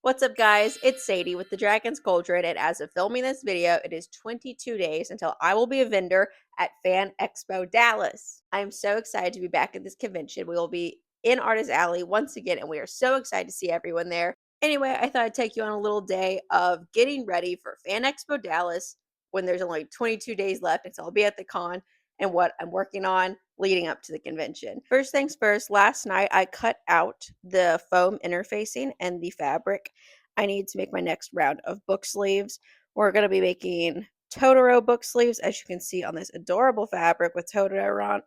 What's up, guys? It's Sadie with the Dragon's Cauldron, and as of filming this video, it is 22 days until I will be a vendor at Fan Expo Dallas. I am so excited to be back at this convention. We will be in Artist Alley once again, and we are so excited to see everyone there. Anyway, I thought I'd take you on a little day of getting ready for Fan Expo Dallas when there's only 22 days left until I'll be at the con and what I'm working on leading up to the convention. First things first, last night I cut out the foam interfacing and the fabric I need to make my next round of book sleeves. We're going to be making Totoro book sleeves, as you can see on this adorable fabric with Totoro on.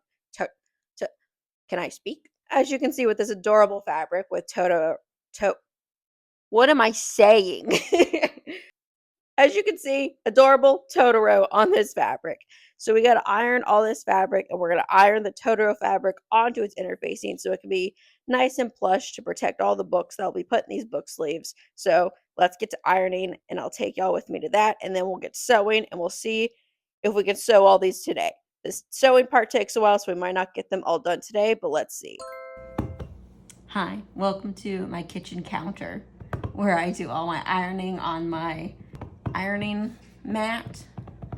Can I speak? As you can see with this adorable fabric with Totoro. What am I saying? As you can see, adorable Totoro on this fabric. So we got to iron all this fabric, and we're going to iron the Totoro fabric onto its interfacing so it can be nice and plush to protect all the books that will be put in these book sleeves. So let's get to ironing, and I'll take y'all with me to that, and then we'll get sewing, and we'll see if we can sew all these today. This sewing part takes a while, so we might not get them all done today, but let's see. Hi, welcome to my kitchen counter where I do all my ironing on my ironing mat,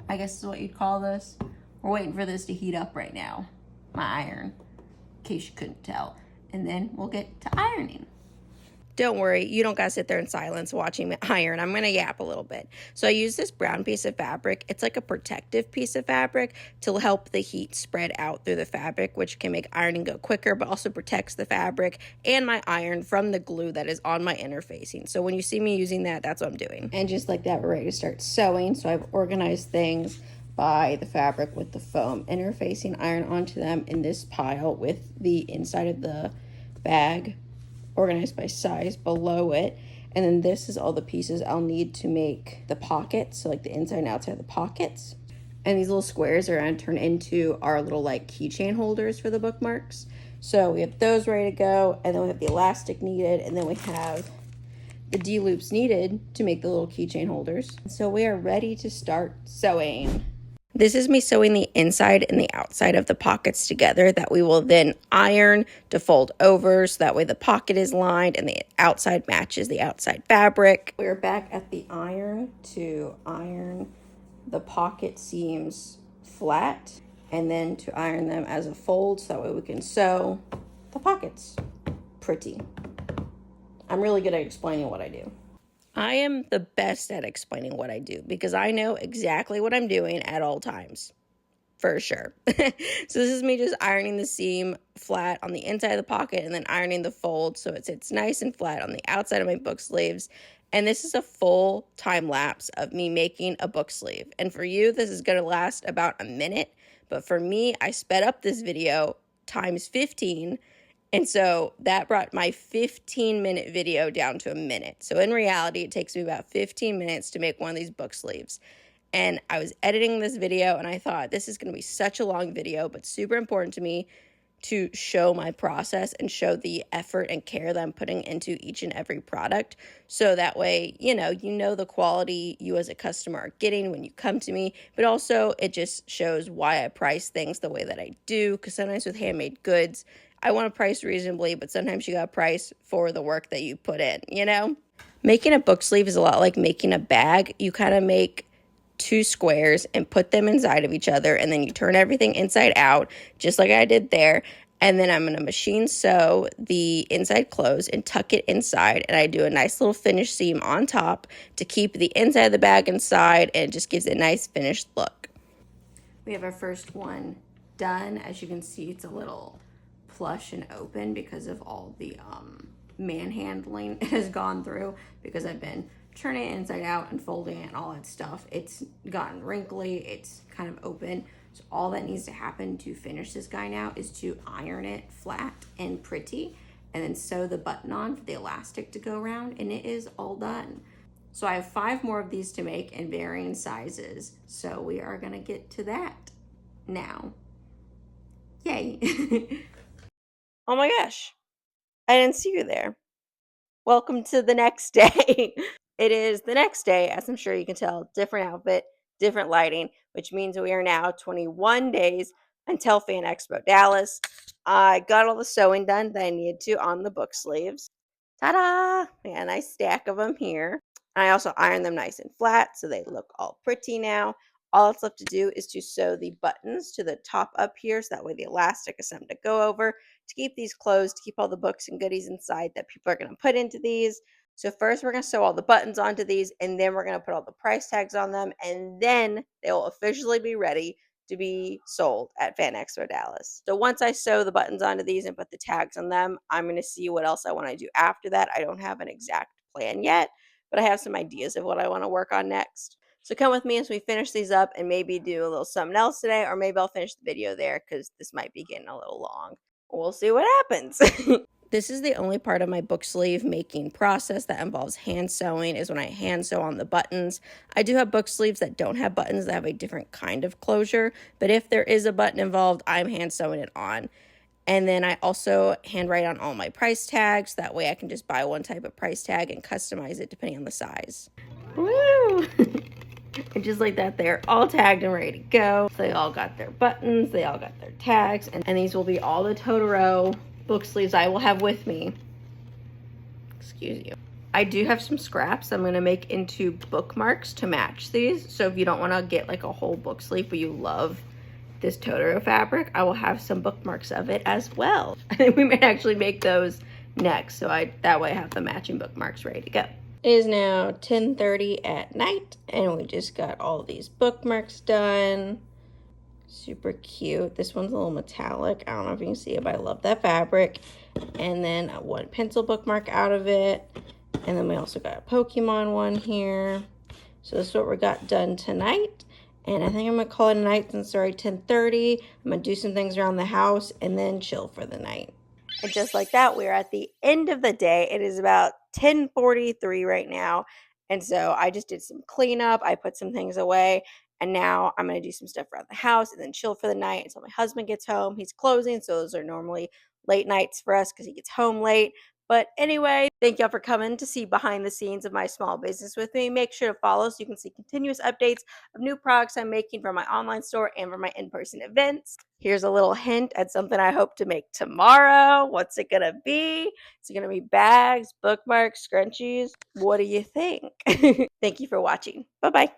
I guess is what you'd call this. We're waiting for this to heat up right now, my iron, in case you couldn't tell. And then we'll get to ironing. Don't worry, you don't gotta sit there in silence watching me iron. I'm gonna yap a little bit. So I use this brown piece of fabric. It's like a protective piece of fabric to help the heat spread out through the fabric, which can make ironing go quicker, but also protects the fabric and my iron from the glue that is on my interfacing. So when you see me using that, that's what I'm doing. And just like that, we're ready to start sewing. So I've organized things by the fabric with the foam interfacing iron onto them in this pile with the inside of the bag organized by size below it. And then this is all the pieces I'll need to make the pockets, so like the inside and outside of the pockets. And these little squares are going to turn into our little like keychain holders for the bookmarks. So we have those ready to go, and then we have the elastic needed, and then we have the D-loops needed to make the little keychain holders. So we are ready to start sewing. This is me sewing the inside and the outside of the pockets together that we will then iron to fold over so that way the pocket is lined and the outside matches the outside fabric. We're back at the iron to iron the pocket seams flat and then to iron them as a fold so that way we can sew the pockets pretty. I'm really good at explaining what I do. I am the best at explaining what I do because I know exactly what I'm doing at all times, for sure. So this is me just ironing the seam flat on the inside of the pocket and then ironing the fold so it sits nice and flat on the outside of my book sleeves. And this is a full time lapse of me making a book sleeve. And for you, this is going to last about a minute. But for me, I sped up this video times 15. And so that brought my 15-minute video down to a minute. So in reality, it takes me about 15 minutes to make one of these book sleeves. And I was editing this video and I thought this is going to be such a long video, but super important to me to show my process and show the effort and care that I'm putting into each and every product. So that way, you know the quality you as a customer are getting when you come to me, but also it just shows why I price things the way that I do. Because sometimes with handmade goods, I want to price reasonably, but sometimes you got to price for the work that you put in, Making a book sleeve is a lot like making a bag. You kind of make two squares and put them inside of each other, and then you turn everything inside out, just like I did there. And then I'm going to machine sew the inside closed and tuck it inside, and I do a nice little finish seam on top to keep the inside of the bag inside, and it just gives it a nice finished look. We have our first one done. As you can see, it's a little plush and open because of all the manhandling it has gone through, because I've been turning it inside out and folding it and all that stuff. It's gotten wrinkly, it's kind of open. So all that needs to happen to finish this guy now is to iron it flat and pretty and then sew the button on for the elastic to go around, and it is all done. So I have 5 more of these to make in varying sizes. So we are gonna get to that now. Yay. Oh my gosh, I didn't see you there. Welcome to the next day. It is the next day, as I'm sure you can tell, different outfit, different lighting, which means we are now 21 days until Fan Expo Dallas. I got all the sewing done that I needed to on the book sleeves. Ta-da! Yeah, a nice stack of them here. I also iron them nice and flat so they look all pretty now. All it's left to do is to sew the buttons to the top up here so that way the elastic is something to go over to keep these closed, to keep all the books and goodies inside that people are going to put into these. So first we're going to sew all the buttons onto these, and then we're going to put all the price tags on them, and then they'll officially be ready to be sold at Fan Expo Dallas. So once I sew the buttons onto these and put the tags on them, I'm going to see what else I want to do after that. I don't have an exact plan yet, but I have some ideas of what I want to work on next. So come with me as we finish these up and maybe do a little something else today, or maybe I'll finish the video there because this might be getting a little long. We'll see what happens. This is the only part of my book sleeve making process that involves hand sewing, is when I hand sew on the buttons. I do have book sleeves that don't have buttons that have a different kind of closure, but if there is a button involved, I'm hand sewing it on. And then I also handwrite on all my price tags. That way I can just buy one type of price tag and customize it depending on the size. Woo! And just like that, they're all tagged and ready to go. So they all got their buttons, they all got their tags, and these will be all the Totoro book sleeves I will have with me. Excuse you. I do have some scraps I'm going to make into bookmarks to match these. So if you don't want to get like a whole book sleeve, but you love this Totoro fabric, I will have some bookmarks of it as well. I think we might actually make those next. So that way I have the matching bookmarks ready to go. It is now 10:30 at night, and we just got all these bookmarks done. Super cute. This one's a little metallic. I don't know if you can see it, but I love that fabric. And then one pencil bookmark out of it. And then we also got a Pokemon one here. So this is what we got done tonight. And I think I'm going to call it a night since it's already 10:30. I'm going to do some things around the house and then chill for the night. And just like that, we're at the end of the day. It is about 10:43 right now. And so I just did some cleanup. I put some things away. And now I'm going to do some stuff around the house and then chill for the night until my husband gets home. He's closing. So those are normally late nights for us because he gets home late. But anyway, thank y'all for coming to see behind the scenes of my small business with me. Make sure to follow so you can see continuous updates of new products I'm making for my online store and for my in-person events. Here's a little hint at something I hope to make tomorrow. What's it gonna be? Is it gonna be bags, bookmarks, scrunchies? What do you think? Thank you for watching. Bye-bye.